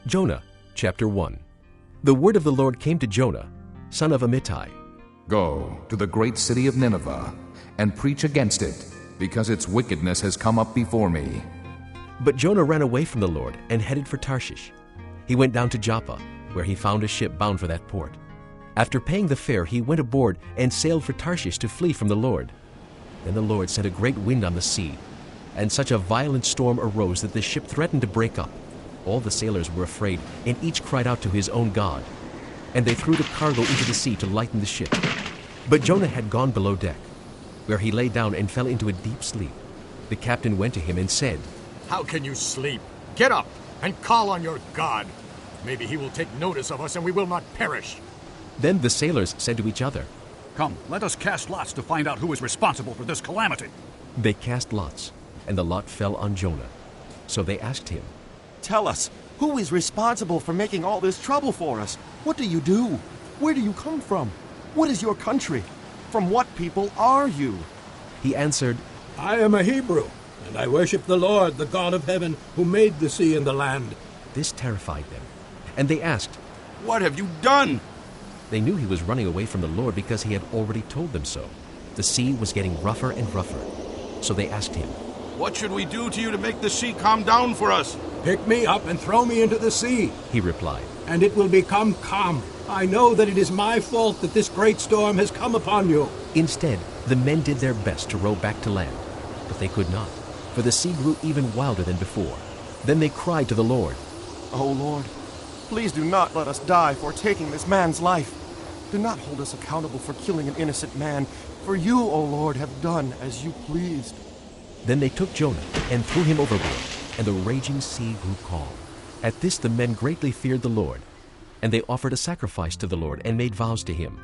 Jonah, chapter 1. The word of the Lord came to Jonah, son of Amittai. Go to the great city of Nineveh and preach against it, because its wickedness has come up before me. But Jonah ran away from the Lord and headed for Tarshish. He went down to Joppa, where he found a ship bound for that port. After paying the fare, he went aboard and sailed for Tarshish to flee from the Lord. Then the Lord sent a great wind on the sea, and such a violent storm arose that the ship threatened to break up. All the sailors were afraid, and each cried out to his own God. And they threw the cargo into the sea to lighten the ship. But Jonah had gone below deck, where he lay down and fell into a deep sleep. The captain went to him and said, "How can you sleep? Get up and call on your God. Maybe he will take notice of us and we will not perish." Then the sailors said to each other, "Come, let us cast lots to find out who is responsible for this calamity." They cast lots, and the lot fell on Jonah. So they asked him, "Tell us, who is responsible for making all this trouble for us? What do you do? Where do you come from? What is your country? From what people are you?" He answered, "I am a Hebrew, and I worship the Lord, the God of heaven, who made the sea and the land." This terrified them, and they asked, "What have you done?" They knew he was running away from the Lord because he had already told them so. The sea was getting rougher and rougher. So they asked him, "What should we do to you to make the sea calm down for us?" "Pick me up and throw me into the sea," he replied, "and it will become calm. I know that it is my fault that this great storm has come upon you." Instead, the men did their best to row back to land, but they could not, for the sea grew even wilder than before. Then they cried to the Lord, "O Lord, please do not let us die for taking this man's life. Do not hold us accountable for killing an innocent man, for you, O Lord, have done as you pleased." Then they took Jonah and threw him overboard, and the raging sea grew calm. At this the men greatly feared the Lord, and they offered a sacrifice to the Lord and made vows to him.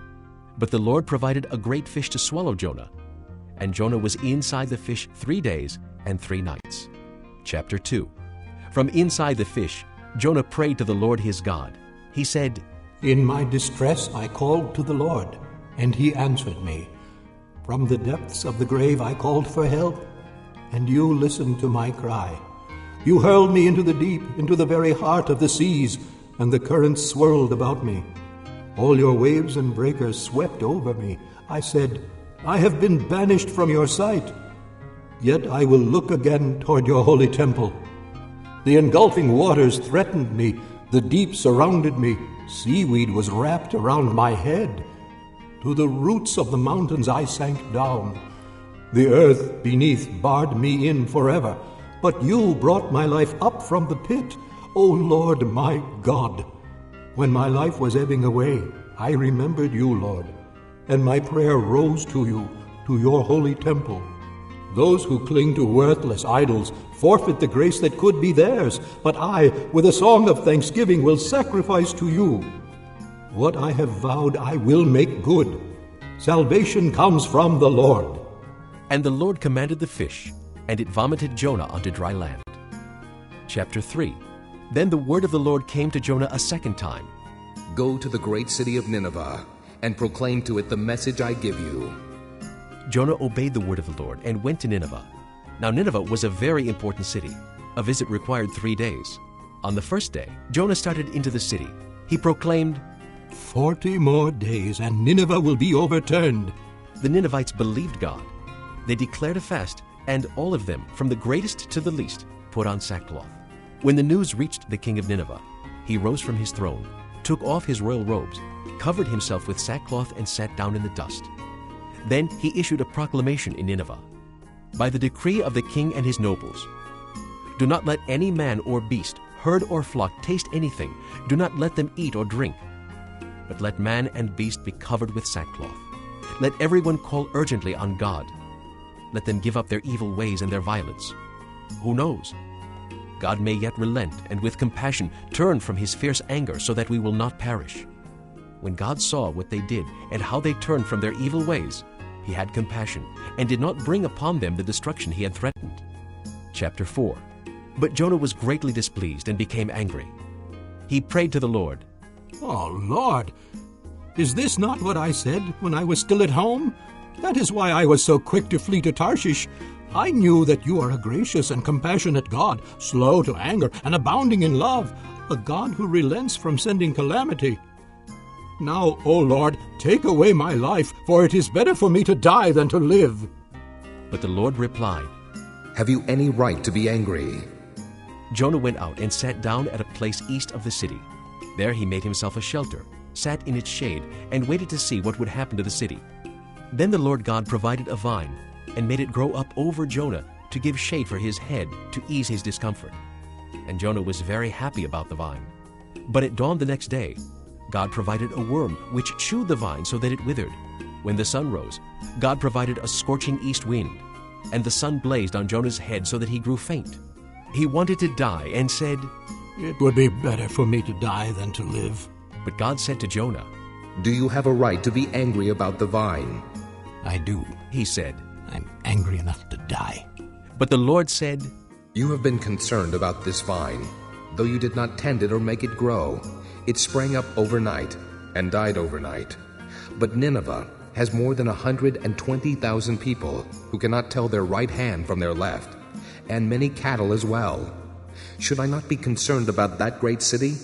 But the Lord provided a great fish to swallow Jonah, and Jonah was inside the fish 3 days and 3 nights. Chapter 2. From inside the fish, Jonah prayed to the Lord his God. He said, "In my distress I called to the Lord, and he answered me. From the depths of the grave I called for help, and you listened to my cry. You hurled me into the deep, into the very heart of the seas, and the currents swirled about me. All your waves and breakers swept over me. I said, I have been banished from your sight. Yet I will look again toward your holy temple. The engulfing waters threatened me. The deep surrounded me. Seaweed was wrapped around my head. To the roots of the mountains I sank down. The earth beneath barred me in forever. But you brought my life up from the pit, O Lord my God. When my life was ebbing away, I remembered you, Lord, and my prayer rose to you, to your holy temple. Those who cling to worthless idols forfeit the grace that could be theirs, but I, with a song of thanksgiving, will sacrifice to you. What I have vowed I will make good. Salvation comes from the Lord." And the Lord commanded the fish, and it vomited Jonah onto dry land. Chapter 3. Then the word of the Lord came to Jonah a second time. Go to the great city of Nineveh and proclaim to it the message I give you. Jonah obeyed the word of the Lord and went to Nineveh. Now Nineveh was a very important city. A visit required 3 days. On the first day, Jonah started into the city. He proclaimed, 40 more days and Nineveh will be overturned. The Ninevites believed God. They declared a fast, and all of them, from the greatest to the least, put on sackcloth. When the news reached the king of Nineveh, he rose from his throne, took off his royal robes, covered himself with sackcloth, and sat down in the dust. Then he issued a proclamation in Nineveh. By the decree of the king and his nobles, do not let any man or beast, herd or flock taste anything. Do not let them eat or drink. But let man and beast be covered with sackcloth. Let everyone call urgently on God. Let them give up their evil ways and their violence. Who knows? God may yet relent and with compassion turn from his fierce anger so that we will not perish. When God saw what they did and how they turned from their evil ways, he had compassion and did not bring upon them the destruction he had threatened. Chapter 4. But Jonah was greatly displeased and became angry. He prayed to the Lord, "Oh, Lord, is this not what I said when I was still at home? That is why I was so quick to flee to Tarshish. I knew that you are a gracious and compassionate God, slow to anger and abounding in love, a God who relents from sending calamity. Now, O Lord, take away my life, for it is better for me to die than to live." But the Lord replied, Have you any right to be angry? Jonah went out and sat down at a place east of the city. There he made himself a shelter, sat in its shade, and waited to see what would happen to the city. Then the Lord God provided a vine and made it grow up over Jonah to give shade for his head to ease his discomfort. And Jonah was very happy about the vine. But at dawn the next day, God provided a worm which chewed the vine so that it withered. When the sun rose, God provided a scorching east wind, and the sun blazed on Jonah's head so that he grew faint. He wanted to die and said, "It would be better for me to die than to live." But God said to Jonah, Do you have a right to be angry about the vine? "I do. he said. I'm angry enough to die." But the Lord said, You have been concerned about this vine. Though you did not tend it or make it grow, it sprang up overnight and died overnight. But Nineveh has more than 120,000 people who cannot tell their right hand from their left, and many cattle as well. Should I not be concerned about that great city?